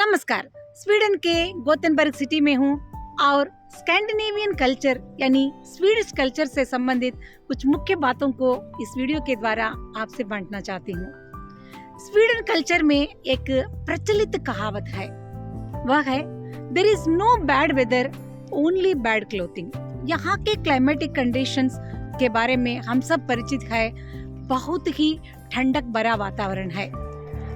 नमस्कार। स्वीडन के गोतेनबर्ग सिटी में हूँ और स्कैंडिनेवियन कल्चर यानी स्वीडिश कल्चर से संबंधित कुछ मुख्य बातों को इस वीडियो के द्वारा आपसे बांटना चाहती हूँ। स्वीडन कल्चर में एक प्रचलित कहावत है, वह है there is no bad weather only bad clothing. यहाँ के क्लाइमेटिक कंडीशंस के बारे में हम सब परिचित है। बहुत ही ठंडक भरा वातावरण है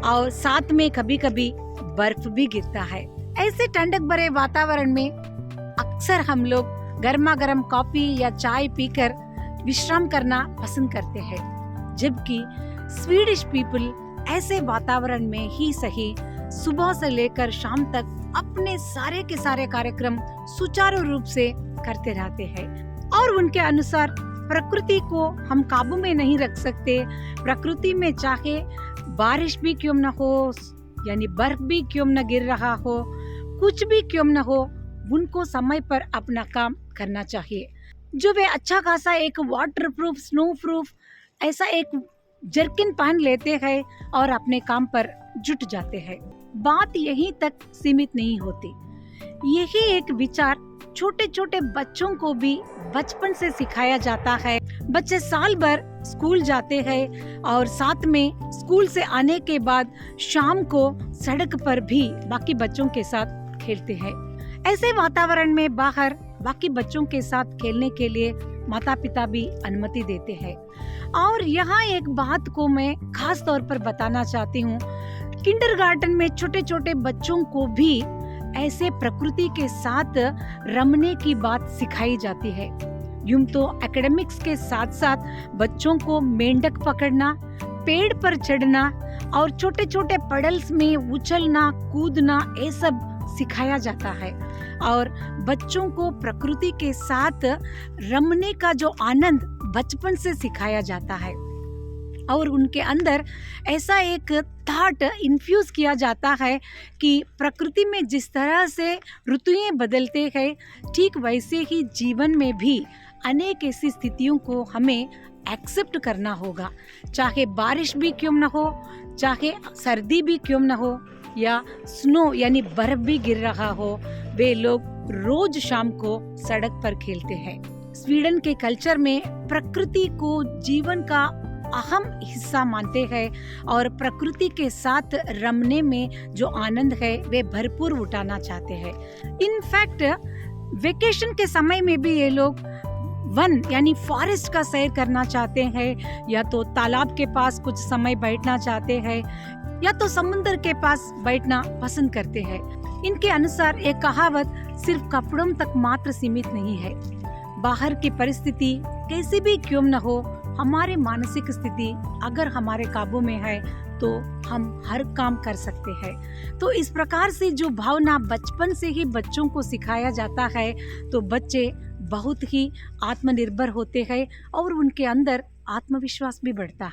और साथ में कभी कभी बर्फ भी गिरता है। ऐसे ठंडक भरे वातावरण में अक्सर हम लोग गर्मा गर्म कॉफी या चाय पीकर विश्राम करना पसंद करते हैं, जबकि स्वीडिश पीपल ऐसे वातावरण में ही सही सुबह से लेकर शाम तक अपने सारे के सारे कार्यक्रम सुचारू रूप से करते रहते हैं। और उनके अनुसार प्रकृति को हम काबू में नहीं रख सकते। प्रकृति में चाहे बारिश भी क्यों न हो, यानी बर्फ भी क्यों न गिर रहा हो, कुछ भी क्यों न हो, उनको समय पर अपना काम करना चाहिए। जो वे अच्छा खासा एक वाटर प्रूफ, स्नो प्रूफ ऐसा एक जर्किन पहन लेते हैं और अपने काम पर जुट जाते हैं। बात यहीं तक सीमित नहीं होती। यही एक विचार छोटे छोटे बच्चों को भी बचपन से सिखाया जाता है। बच्चे साल भर स्कूल जाते हैं और साथ में स्कूल से आने के बाद शाम को सड़क पर भी बाकी बच्चों के साथ खेलते हैं। ऐसे वातावरण में बाहर बाकी बच्चों के साथ खेलने के लिए माता पिता भी अनुमति देते हैं। और यहाँ एक बात को मैं खास तौर पर बताना चाहती हूँ, किंडरगार्टन में छोटे छोटे बच्चों को भी ऐसे प्रकृति के साथ रमने की बात सिखाई जाती है। यूं तो एकेडमिक्स के साथ साथ बच्चों को मेंढक पकड़ना, पेड़ पर चढ़ना और छोटे छोटे पडल्स में उछलना कूदना ये सब सिखाया जाता है। और बच्चों को प्रकृति के साथ रमने का जो आनंद बचपन से सिखाया जाता है और उनके अंदर ऐसा एक थॉट इन्फ्यूज किया जाता है कि प्रकृति में जिस तरह से ऋतुएं बदलते हैं, ठीक वैसे ही जीवन में भी अनेक ऐसी स्थितियों को हमें एक्सेप्ट करना होगा। चाहे बारिश भी क्यों न हो, चाहे सर्दी भी क्यों न हो, या स्नो यानी बर्फ भी गिर रहा हो, वे लोग रोज शाम को सड़क पर खेलते हैं। स्वीडन के कल्चर में प्रकृति को जीवन का अहम हिस्सा मानते हैं और प्रकृति के साथ रमने में जो आनंद है वे भरपूर उठाना चाहते हैं। इनफैक्ट वेकेशन के समय में भी ये लोग वन यानी फॉरेस्ट का सैर करना चाहते हैं, या तो तालाब के पास कुछ समय बैठना चाहते हैं, या तो समुद्र के पास बैठना पसंद करते हैं। इनके अनुसार एक कहावत सिर्फ कपड़ों तक मात्र सीमित नहीं है। बाहर की परिस्थिति कैसी भी क्यों न हो, हमारे मानसिक स्थिति अगर हमारे काबू में है तो हम हर काम कर सकते हैं। तो इस प्रकार से जो भावना बचपन से ही बच्चों को सिखाया जाता है, तो बच्चे बहुत ही आत्मनिर्भर होते हैं और उनके अंदर आत्मविश्वास भी बढ़ता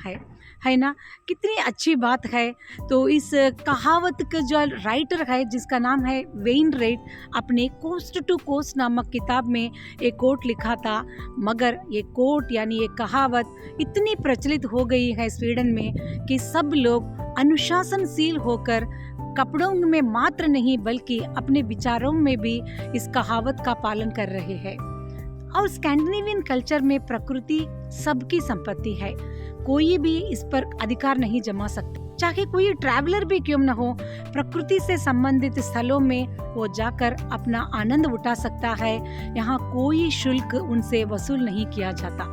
है ना। कितनी अच्छी बात है। तो इस कहावत का जो राइटर है जिसका नाम है वेइनराइट, अपने कोस्ट टू कोस्ट नामक किताब में एक कोट लिखा था। मगर ये कोट यानी ये कहावत इतनी प्रचलित हो गई है स्वीडन में कि सब लोग अनुशासनशील होकर कपड़ों में मात्र नहीं बल्कि अपने विचारों में भी इस कहावत का पालन कर रहे हैं। और स्कैंडिनेवियन कल्चर में प्रकृति सबकी संपत्ति है, कोई भी इस पर अधिकार नहीं जमा सकता। चाहे कोई ट्रैवलर भी क्यों न हो, प्रकृति से संबंधित स्थलों में वो जाकर अपना आनंद उठा सकता है। यहाँ कोई शुल्क उनसे वसूल नहीं किया जाता।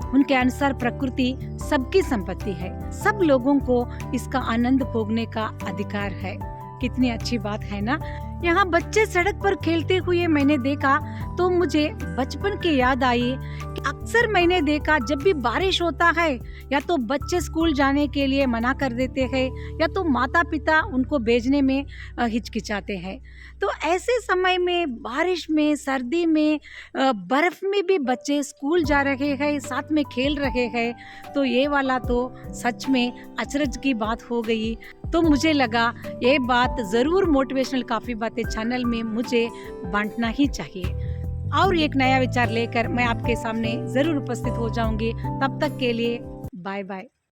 उनके अनुसार प्रकृति सबकी संपत्ति है, सब लोगों को इसका आनंद भोगने का अधिकार है। कितनी अच्छी बात है ना। यहाँ बच्चे सड़क पर खेलते हुए मैंने देखा तो मुझे बचपन की याद आई कि अक्सर मैंने देखा जब भी बारिश होता है या तो बच्चे स्कूल जाने के लिए मना कर देते हैं या तो माता पिता उनको भेजने में हिचकिचाते हैं। तो ऐसे समय में बारिश में, सर्दी में, बर्फ में भी बच्चे स्कूल जा रहे हैं, साथ में खेल रहे हैं, तो ये वाला तो सच में अचरज की बात हो गई। तो मुझे लगा ये बात जरूर मोटिवेशनल काफी बातें चैनल में मुझे बांटना ही चाहिए। और एक नया विचार लेकर मैं आपके सामने जरूर उपस्थित हो जाऊंगी। तब तक के लिए बाय बाय।